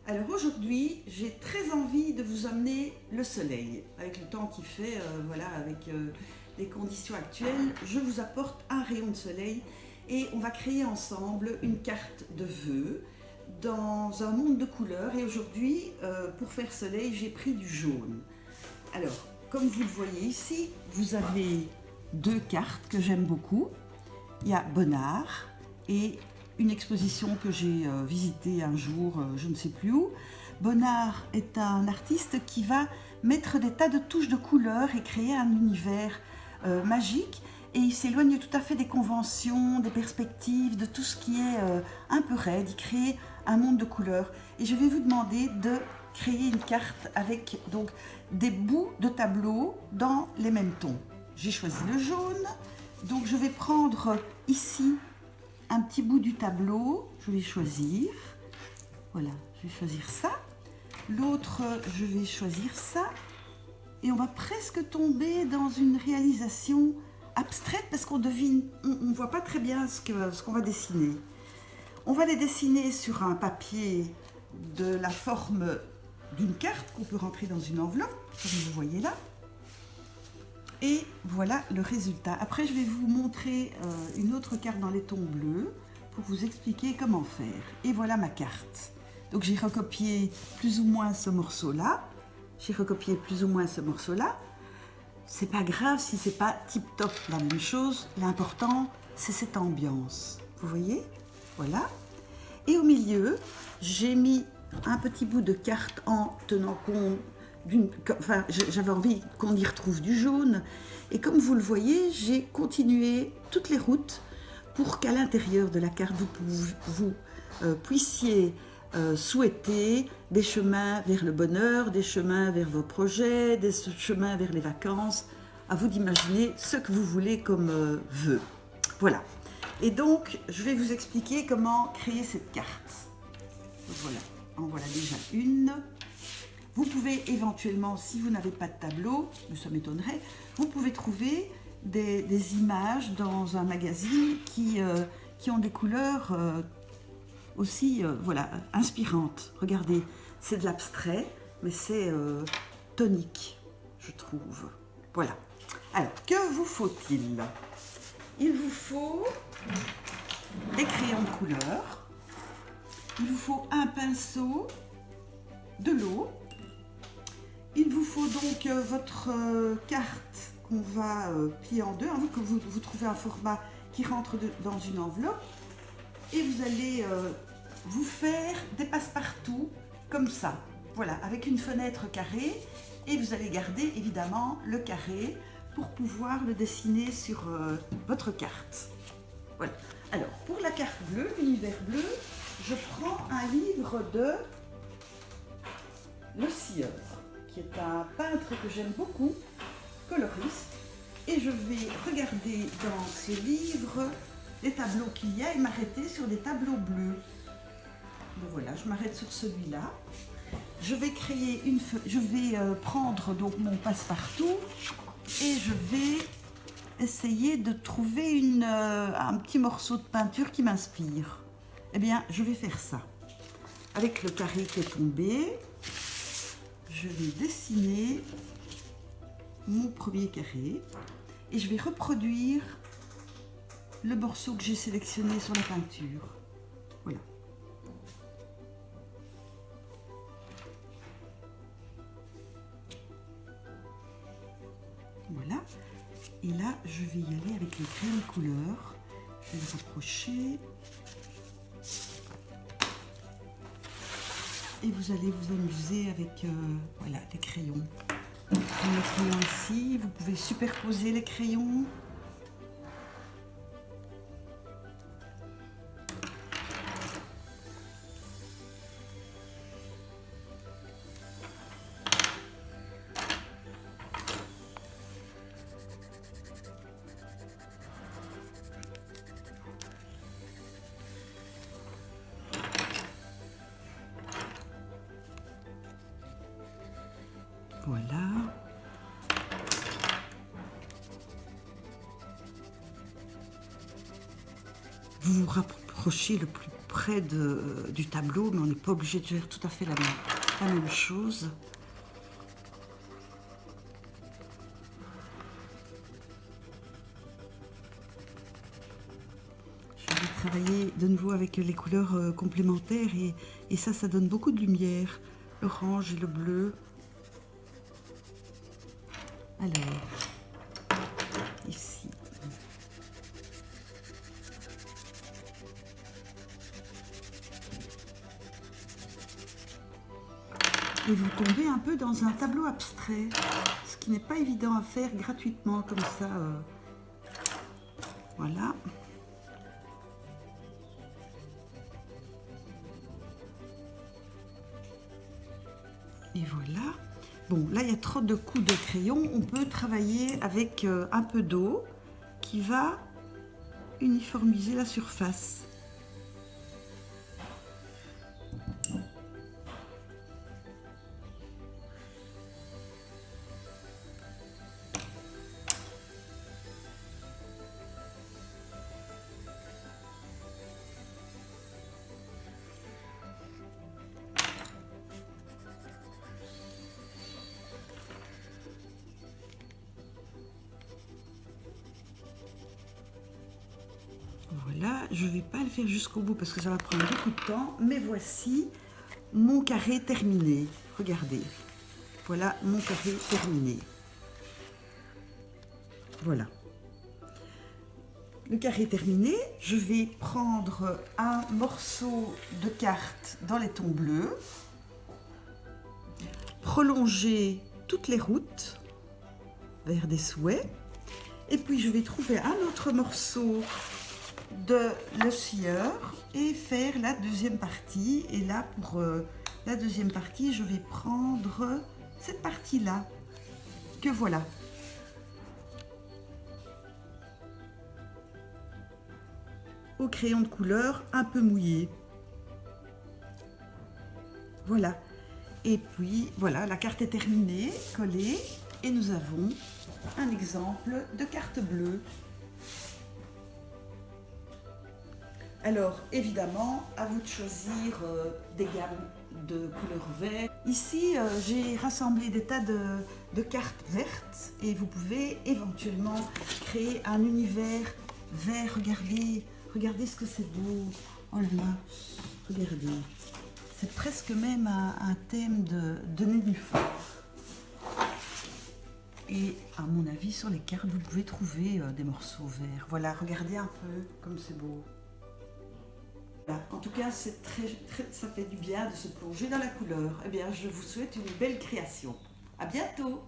Alors aujourd'hui, j'ai très envie de vous amener le soleil. Avec le temps qu'il fait, voilà, avec les conditions actuelles, je vous apporte un rayon de soleil et on va créer ensemble une carte de vœux dans un monde de couleurs. Et aujourd'hui, pour faire soleil, j'ai pris du jaune. Alors, comme vous le voyez ici, vous avez deux cartes que j'aime beaucoup. Il y a Bonnard et une exposition que j'ai visitée un jour, je ne sais plus où. Bonnard est un artiste qui va mettre des tas de touches de couleurs et créer un univers magique. Et il s'éloigne tout à fait des conventions, des perspectives, de tout ce qui est un peu raide. Il crée un monde de couleurs. Et je vais vous demander de créer une carte avec donc des bouts de tableau dans les mêmes tons. J'ai choisi le jaune, donc je vais prendre ici un petit bout du tableau, je vais choisir, voilà, je vais choisir ça, l'autre je vais choisir ça, et on va presque tomber dans une réalisation abstraite parce qu'on devine, on ne voit pas très bien ce qu'on va dessiner. On va les dessiner sur un papier de la forme d'une carte qu'on peut rentrer dans une enveloppe, comme vous voyez là. Et voilà le résultat. Après, je vais vous montrer une autre carte dans les tons bleus pour vous expliquer comment faire. Et voilà ma carte. Donc j'ai recopié plus ou moins ce morceau-là. J'ai recopié plus ou moins ce morceau-là. C'est pas grave si c'est pas tip-top la même chose. L'important, c'est cette ambiance. Vous voyez? Voilà. Et au milieu, j'ai mis un petit bout de carte en tenant compte j'avais envie qu'on y retrouve du jaune. Et comme vous le voyez, j'ai continué toutes les routes pour qu'à l'intérieur de la carte, vous puissiez souhaiter des chemins vers le bonheur, des chemins vers vos projets, des chemins vers les vacances. À vous d'imaginer ce que vous voulez comme vœu. Voilà. Et donc, je vais vous expliquer comment créer cette carte. Voilà. En voilà déjà une. Vous pouvez éventuellement, si vous n'avez pas de tableau, mais ça m'étonnerait, vous pouvez trouver des images dans un magazine qui ont des couleurs aussi voilà, inspirantes. Regardez, c'est de l'abstrait, mais c'est tonique, je trouve. Voilà. Alors, que vous faut-il? Il vous faut des crayons de couleur, il vous faut un pinceau, de l'eau. Il vous faut donc votre carte qu'on va plier en deux, hein, que vous trouvez un format qui rentre dans une enveloppe. Et vous allez vous faire des passe-partout comme ça. Voilà, avec une fenêtre carrée. Et vous allez garder évidemment le carré pour pouvoir le dessiner sur votre carte. Voilà. Alors, pour la carte bleue, l'univers bleu, je prends un livre de Le Sieur, qui est un peintre que j'aime beaucoup, coloriste, et je vais regarder dans ce livre les tableaux qu'il y a et m'arrêter sur des tableaux bleus. Donc voilà, je m'arrête sur celui-là. Je vais créer prendre donc mon passe-partout et je vais essayer de trouver un petit morceau de peinture qui m'inspire. Eh bien, je vais faire ça. Avec le carré qui est tombé, je vais dessiner mon premier carré et je vais reproduire le morceau que j'ai sélectionné sur la peinture. Voilà. Voilà. Et là, je vais y aller avec les crayons de couleur. Je vais le rapprocher. Et vous allez vous amuser avec voilà, les crayons. Les crayons ici, vous pouvez superposer les crayons. Voilà. Vous vous rapprochez le plus près du tableau, mais on n'est pas obligé de faire tout à fait la même chose. Je vais travailler de nouveau avec les couleurs complémentaires et ça donne beaucoup de lumière, l'orange et le bleu. Alors, ici. Et vous tombez un peu dans un tableau abstrait, ce qui n'est pas évident à faire gratuitement comme ça. Voilà. Et voilà. Bon, là, il y a trop de coups de crayon. On peut travailler avec un peu d'eau qui va uniformiser la surface. Voilà, je ne vais pas le faire jusqu'au bout parce que ça va prendre beaucoup de temps, mais voici mon carré terminé. Regardez, voilà mon carré terminé. Voilà. Le carré terminé, je vais prendre un morceau de carte dans les tons bleus, prolonger toutes les routes vers des souhaits, et puis je vais trouver un autre morceau de le scieur et faire la deuxième partie. Et là, pour la deuxième partie, je vais prendre cette partie-là, que voilà. Au crayon de couleur un peu mouillé. Voilà. Et puis, voilà, la carte est terminée, collée, et nous avons un exemple de carte bleue. Alors, évidemment, à vous de choisir des gammes de couleurs vertes. Ici, j'ai rassemblé des tas de cartes vertes et vous pouvez éventuellement créer un univers vert. Regardez, regardez ce que c'est beau. Oh là là, regardez. C'est presque même un thème de nénuphar. Et à mon avis, sur les cartes, vous pouvez trouver des morceaux verts. Voilà, regardez un peu comme c'est beau. En tout cas, ça fait du bien de se plonger dans la couleur. Eh bien, je vous souhaite une belle création. À bientôt!